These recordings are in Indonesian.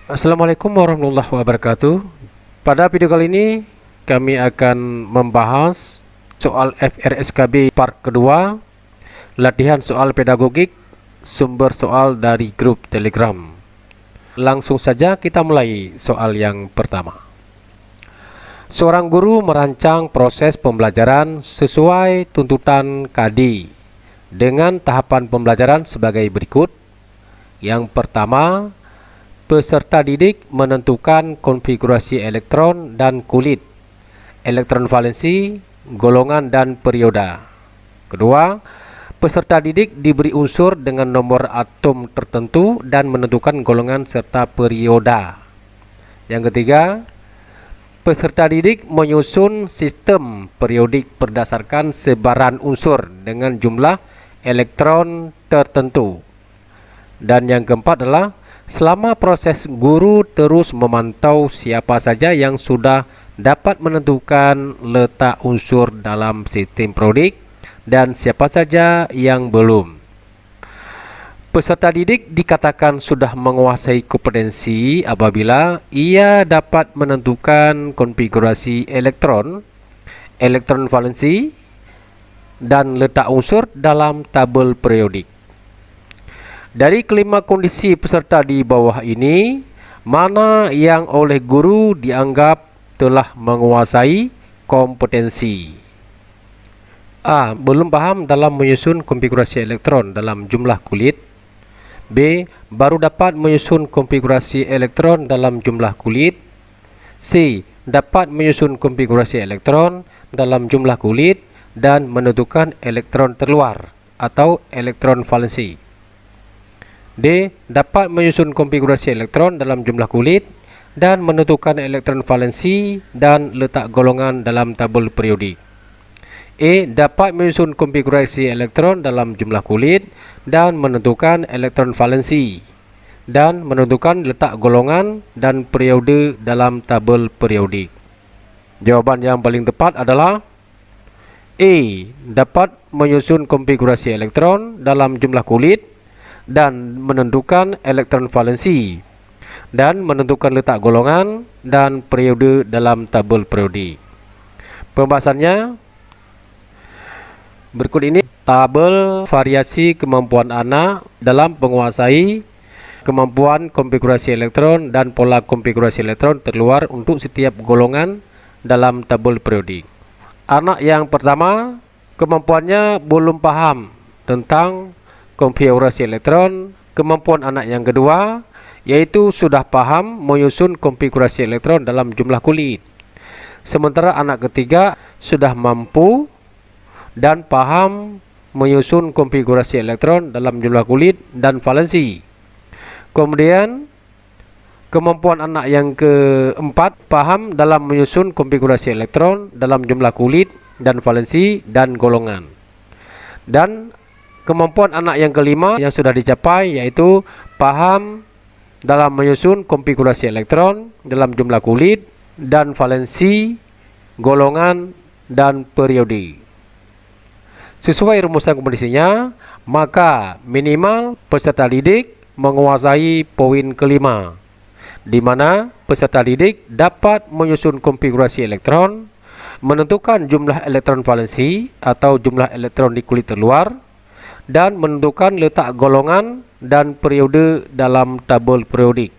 Assalamualaikum warahmatullahi wabarakatuh. Pada video kali ini kami akan membahas soal FRSKB part kedua, latihan soal pedagogik, sumber soal dari grup Telegram. Langsung saja kita mulai soal yang pertama. Seorang guru merancang proses pembelajaran sesuai tuntutan KD dengan tahapan pembelajaran sebagai berikut. Yang pertama, peserta didik menentukan konfigurasi elektron dan kulit, elektron valensi, golongan dan perioda. Kedua, peserta didik diberi unsur dengan nomor atom tertentu dan menentukan golongan serta perioda. Yang ketiga, peserta didik menyusun sistem periodik berdasarkan sebaran unsur dengan jumlah elektron tertentu. Dan yang keempat adalah selama proses guru terus memantau siapa saja yang sudah dapat menentukan letak unsur dalam sistem periodik dan siapa saja yang belum. Peserta didik dikatakan sudah menguasai kompetensi apabila ia dapat menentukan konfigurasi elektron, elektron valensi, dan letak unsur dalam tabel periodik. Dari kelima kondisi peserta di bawah ini, mana yang oleh guru dianggap telah menguasai kompetensi? A. Belum paham dalam menyusun konfigurasi elektron dalam jumlah kulit. B. Baru dapat menyusun konfigurasi elektron dalam jumlah kulit. C. Dapat menyusun konfigurasi elektron dalam jumlah kulit dan menentukan elektron terluar atau elektron valensi. D. Dapat menyusun konfigurasi elektron dalam jumlah kulit dan menentukan elektron valensi dan letak golongan dalam tabel periodik. E. Dapat menyusun konfigurasi elektron dalam jumlah kulit dan menentukan elektron valensi dan menentukan letak golongan dan periode dalam tabel periodik. Jawaban yang paling tepat adalah E. Dapat menyusun konfigurasi elektron dalam jumlah kulit dan menentukan elektron valensi dan menentukan letak golongan dan periode dalam tabel periodik. Pembahasannya berikut ini: tabel variasi kemampuan anak dalam menguasai kemampuan konfigurasi elektron dan pola konfigurasi elektron terluar untuk setiap golongan dalam tabel periodik. Anak yang pertama, kemampuannya belum paham tentang konfigurasi elektron. Kemampuan anak yang kedua yaitu sudah paham menyusun konfigurasi elektron dalam jumlah kulit. Sementara anak ketiga sudah mampu dan paham menyusun konfigurasi elektron dalam jumlah kulit dan valensi. Kemudian kemampuan anak yang keempat paham dalam menyusun konfigurasi elektron dalam jumlah kulit dan valensi dan golongan. Dan kemampuan anak yang kelima yang sudah dicapai yaitu paham dalam menyusun konfigurasi elektron dalam jumlah kulit dan valensi, golongan, dan periode. Sesuai rumusan kompetisinya, maka minimal peserta didik menguasai poin kelima, di mana peserta didik dapat menyusun konfigurasi elektron, menentukan jumlah elektron valensi atau jumlah elektron di kulit terluar, dan menentukan letak golongan dan periode dalam tabel periodik.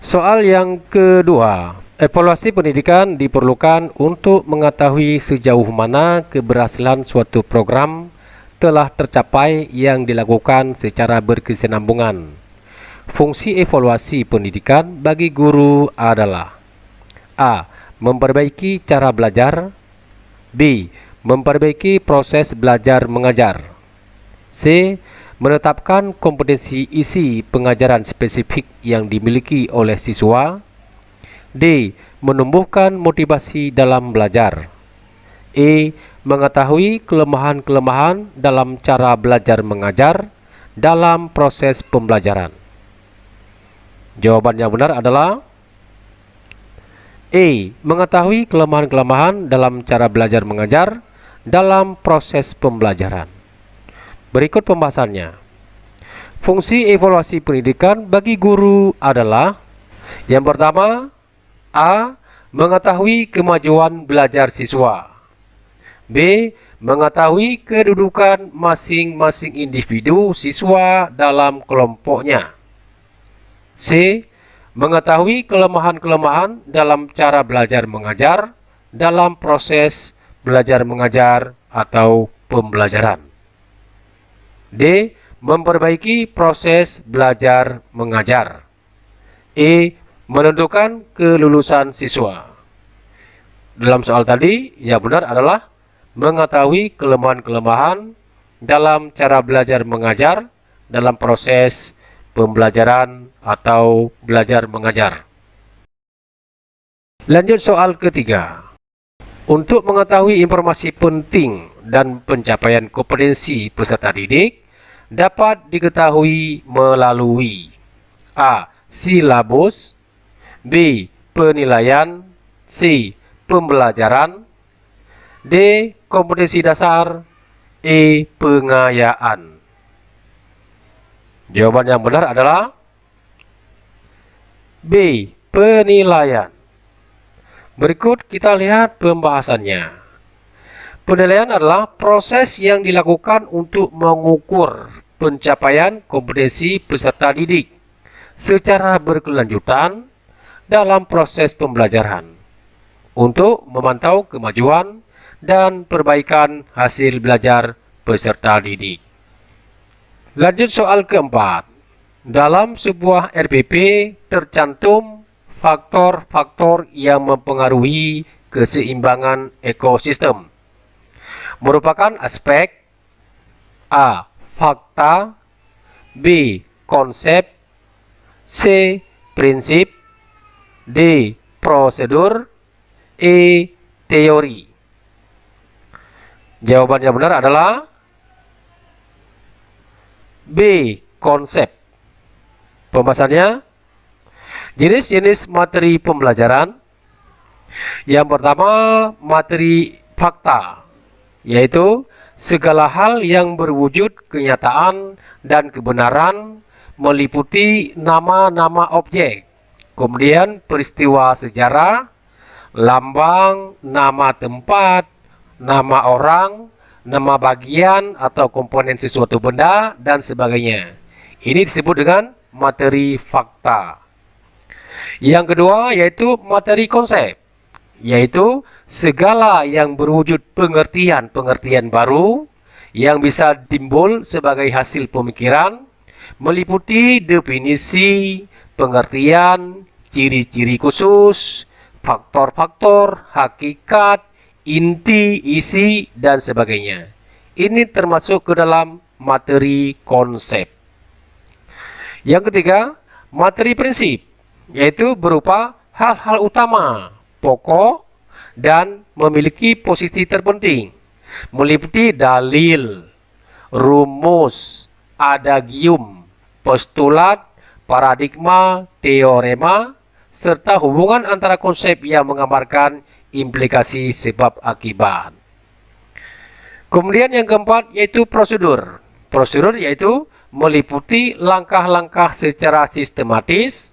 Soal yang kedua, evaluasi pendidikan diperlukan untuk mengetahui sejauh mana keberhasilan suatu program telah tercapai yang dilakukan secara berkesinambungan. Fungsi evaluasi pendidikan bagi guru adalah: A. Memperbaiki cara belajar. B. Memperbaiki proses belajar mengajar. C. Menetapkan kompetensi isi pengajaran spesifik yang dimiliki oleh siswa. D. Menumbuhkan motivasi dalam belajar. E. Mengetahui kelemahan-kelemahan dalam cara belajar mengajar dalam proses pembelajaran. Jawaban yang benar adalah E. Mengetahui kelemahan-kelemahan dalam cara belajar mengajar dalam proses pembelajaran. Berikut pembahasannya. Fungsi evaluasi pendidikan bagi guru adalah: yang pertama, A. Mengetahui kemajuan belajar siswa. B. Mengetahui kedudukan masing-masing individu siswa dalam kelompoknya. C. Mengetahui kelemahan-kelemahan dalam cara belajar mengajar dalam proses belajar mengajar atau pembelajaran. D. Memperbaiki proses belajar mengajar. E. Menentukan kelulusan siswa. Dalam soal tadi, yang benar adalah mengetahui kelemahan-kelemahan dalam cara belajar mengajar dalam proses pembelajaran atau belajar mengajar. Lanjut soal ketiga. Untuk mengetahui informasi penting dan pencapaian kompetensi peserta didik dapat diketahui melalui: A. Silabus. B. Penilaian. C. Pembelajaran. D. Kompetensi dasar. E. Pengayaan. Jawaban yang benar adalah B. Penilaian. Berikut kita lihat pembahasannya. Penilaian adalah proses yang dilakukan untuk mengukur pencapaian kompetensi peserta didik secara berkelanjutan dalam proses pembelajaran untuk memantau kemajuan dan perbaikan hasil belajar peserta didik. Lanjut soal keempat. Dalam sebuah RPP tercantum faktor-faktor yang mempengaruhi keseimbangan ekosistem. Merupakan aspek: A. Fakta. B. Konsep. C. Prinsip. D. Prosedur. E. Teori. Jawaban yang benar adalah B. Konsep. Pembahasannya: jenis-jenis materi pembelajaran. Yang pertama, materi fakta, yaitu segala hal yang berwujud kenyataan dan kebenaran, meliputi nama-nama objek, kemudian peristiwa sejarah, lambang, nama tempat, nama orang, nama bagian atau komponen sesuatu benda, dan sebagainya. Ini disebut dengan materi fakta. Yang kedua yaitu materi konsep, yaitu segala yang berwujud pengertian-pengertian baru yang bisa timbul sebagai hasil pemikiran, meliputi definisi, pengertian, ciri-ciri khusus, faktor-faktor, hakikat, inti, isi, dan sebagainya. Ini termasuk ke dalam materi konsep. Yang ketiga, materi prinsip, yaitu berupa hal-hal utama, pokok, dan memiliki posisi terpenting, meliputi dalil, rumus, adagium, postulat, paradigma, teorema, serta hubungan antara konsep yang menggambarkan implikasi sebab akibat. Kemudian yang keempat yaitu prosedur. Prosedur yaitu meliputi langkah-langkah secara sistematis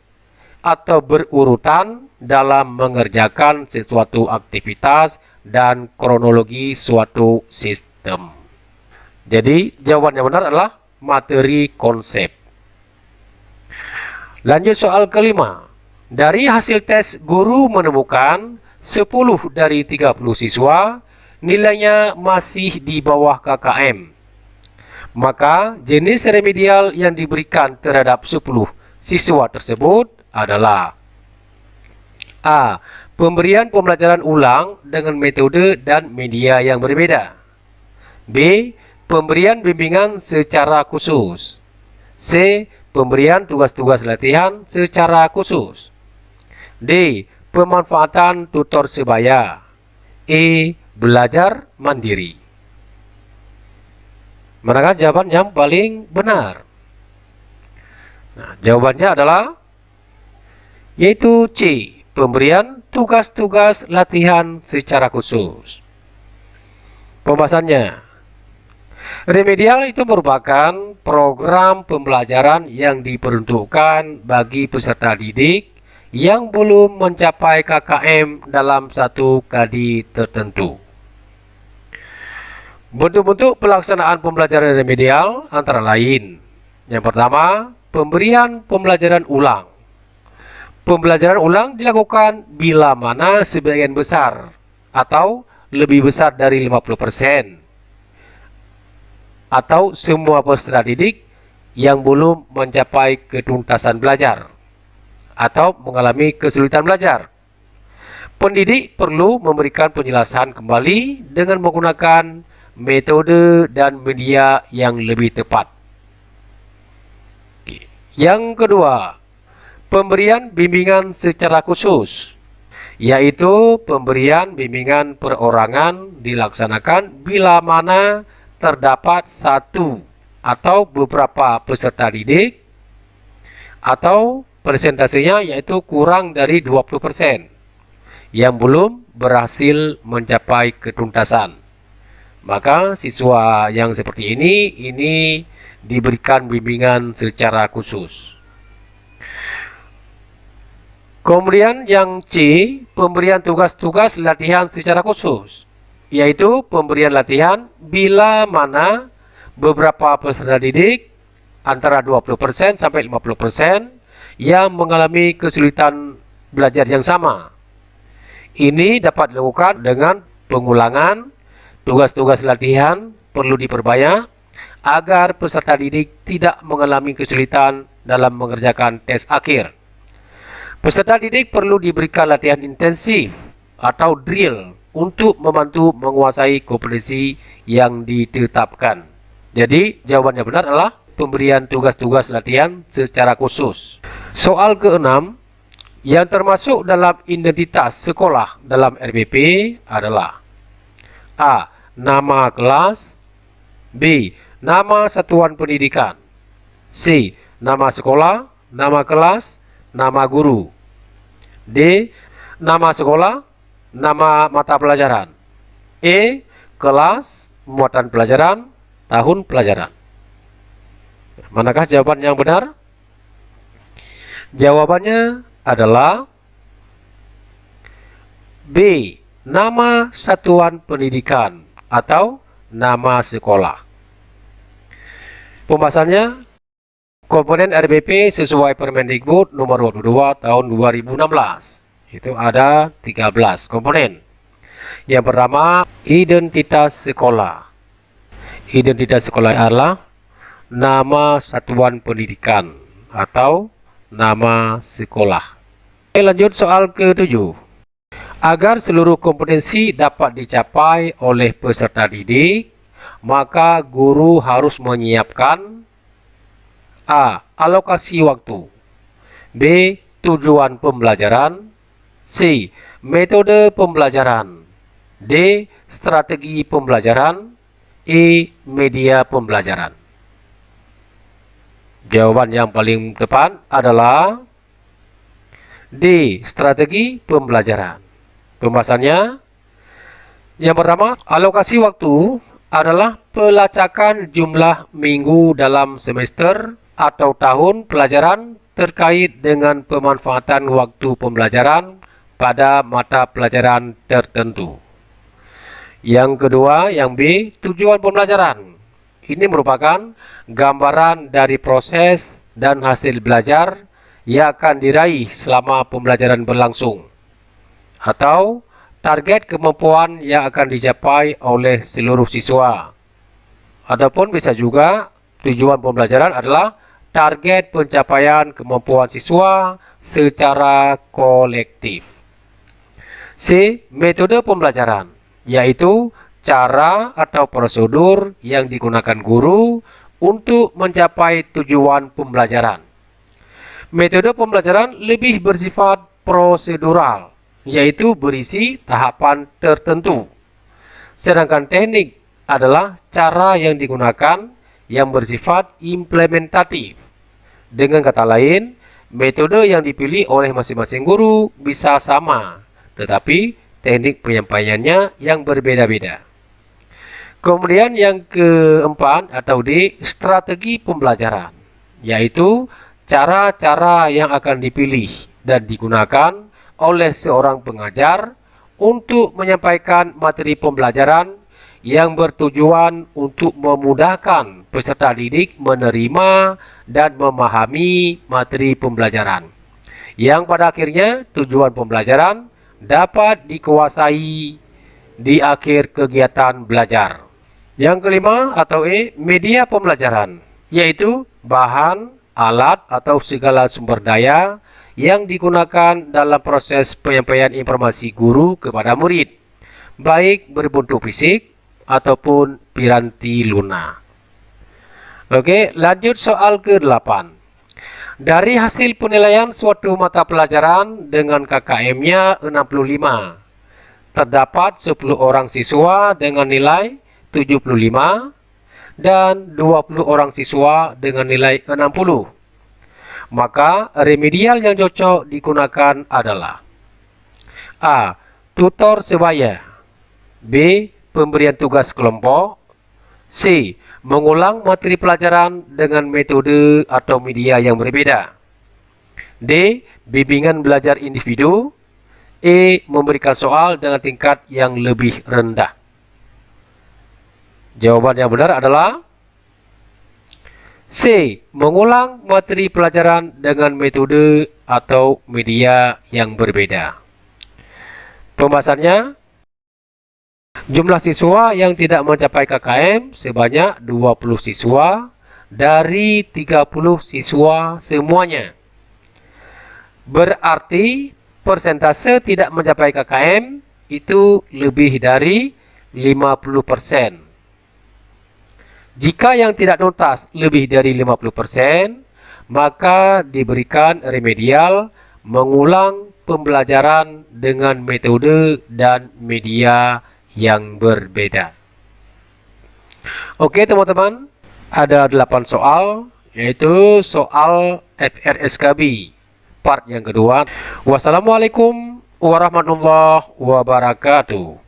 atau berurutan dalam mengerjakan sesuatu aktivitas dan kronologi suatu sistem. Jadi jawaban yang benar adalah materi konsep. Lanjut soal kelima. Dari hasil tes, guru menemukan 10 dari 30 siswa nilainya masih di bawah KKM. Maka jenis remedial yang diberikan terhadap 10 siswa tersebut adalah: A. Pemberian pembelajaran ulang dengan metode dan media yang berbeda. B. Pemberian bimbingan secara khusus. C. Pemberian tugas-tugas latihan secara khusus. D. Pemanfaatan tutor sebaya. E. Belajar mandiri. Manakah jawaban yang paling benar? Nah, jawabannya adalah yaitu C. Pemberian tugas-tugas latihan secara khusus. Pembahasannya: Remedial itu merupakan program pembelajaran yang diperuntukkan bagi peserta didik yang belum mencapai KKM dalam satu kadi tertentu. Bentuk-bentuk pelaksanaan pembelajaran remedial antara lain: yang pertama, pemberian pembelajaran ulang. Pembelajaran ulang dilakukan bila mana sebagian besar atau lebih besar dari 50% atau semua peserta didik yang belum mencapai ketuntasan belajar atau mengalami kesulitan belajar. Pendidik perlu memberikan penjelasan kembali dengan menggunakan metode dan media yang lebih tepat. Yang kedua, pemberian bimbingan secara khusus, yaitu pemberian bimbingan perorangan dilaksanakan bila mana terdapat satu atau beberapa peserta didik atau persentasenya yaitu kurang dari 20% yang belum berhasil mencapai ketuntasan. Maka siswa yang seperti ini diberikan bimbingan secara khusus. Kemudian yang C, pemberian tugas-tugas latihan secara khusus, yaitu pemberian latihan bila mana beberapa peserta didik antara 20% sampai 50% yang mengalami kesulitan belajar yang sama. Ini dapat dilakukan dengan pengulangan tugas-tugas latihan perlu diperbanyak agar peserta didik tidak mengalami kesulitan dalam mengerjakan tes akhir. Peserta didik perlu diberikan latihan intensif atau drill untuk membantu menguasai kompetensi yang ditetapkan. Jadi, jawaban yang benar adalah pemberian tugas-tugas latihan secara khusus. Soal ke-6 yang termasuk dalam identitas sekolah dalam RBP adalah: A. Nama kelas. B. Nama satuan pendidikan. C. Nama sekolah, nama kelas, nama guru. D. Nama sekolah, nama mata pelajaran. E. Kelas, muatan pelajaran, tahun pelajaran. Manakah jawaban yang benar? Jawabannya adalah B. Nama satuan pendidikan atau nama sekolah. Pembahasannya, komponen RBP sesuai Permendikbud nomor 22 tahun 2016. Itu ada 13 komponen. Yang pertama, identitas sekolah. Identitas sekolah adalah nama satuan pendidikan atau nama sekolah. Lanjut soal ke-7. Agar seluruh kompetensi dapat dicapai oleh peserta didik, maka guru harus menyiapkan: A. Alokasi waktu. B. Tujuan pembelajaran. C. Metode pembelajaran. D. Strategi pembelajaran. E. Media pembelajaran. Jawaban yang paling tepat adalah D. Strategi pembelajaran. Pembahasannya, yang pertama, alokasi waktu adalah pelacakan jumlah minggu dalam semester atau tahun pelajaran terkait dengan pemanfaatan waktu pembelajaran pada mata pelajaran tertentu. Yang kedua, yang B, tujuan pembelajaran. Ini merupakan gambaran dari proses dan hasil belajar yang akan diraih selama pembelajaran berlangsung, atau target kemampuan yang akan dicapai oleh seluruh siswa. Adapun bisa juga tujuan pembelajaran adalah target pencapaian kemampuan siswa secara kolektif. C. Metode pembelajaran, yaitu cara atau prosedur yang digunakan guru untuk mencapai tujuan pembelajaran. Metode pembelajaran lebih bersifat prosedural, yaitu berisi tahapan tertentu. Sedangkan teknik adalah cara yang digunakan yang bersifat implementatif. Dengan kata lain, metode yang dipilih oleh masing-masing guru bisa sama, tetapi teknik penyampaiannya yang berbeda-beda. Kemudian yang keempat atau D, strategi pembelajaran, yaitu cara-cara yang akan dipilih dan digunakan oleh seorang pengajar untuk menyampaikan materi pembelajaran yang bertujuan untuk memudahkan peserta didik menerima dan memahami materi pembelajaran, yang pada akhirnya tujuan pembelajaran dapat dikuasai di akhir kegiatan belajar. Yang kelima atau E, media pembelajaran, yaitu bahan, alat atau segala sumber daya yang digunakan dalam proses penyampaian informasi guru kepada murid, baik berbentuk fisik ataupun piranti lunak. Oke, lanjut soal ke-8. Dari hasil penilaian suatu mata pelajaran dengan KKM-nya 65, terdapat 10 orang siswa dengan nilai 75 dan 20 orang siswa dengan nilai 60. Maka remedial yang cocok digunakan adalah A. Tutor sebaya, B. Pemberian tugas kelompok, C. Mengulang materi pelajaran dengan metode atau media yang berbeda, D. Bimbingan belajar individu, E. Memberikan soal dengan tingkat yang lebih rendah. Jawaban yang benar adalah C. Mengulang materi pelajaran dengan metode atau media yang berbeda. Pembahasannya, jumlah siswa yang tidak mencapai KKM sebanyak 20 siswa dari 30 siswa semuanya. Berarti persentase tidak mencapai KKM itu lebih dari 50%. Jika yang tidak tuntas lebih dari 50%, maka diberikan remedial mengulang pembelajaran dengan metode dan media yang berbeda. Oke teman-teman, ada 8 soal, yaitu soal FRSKB part yang kedua. Wassalamualaikum warahmatullahi wabarakatuh.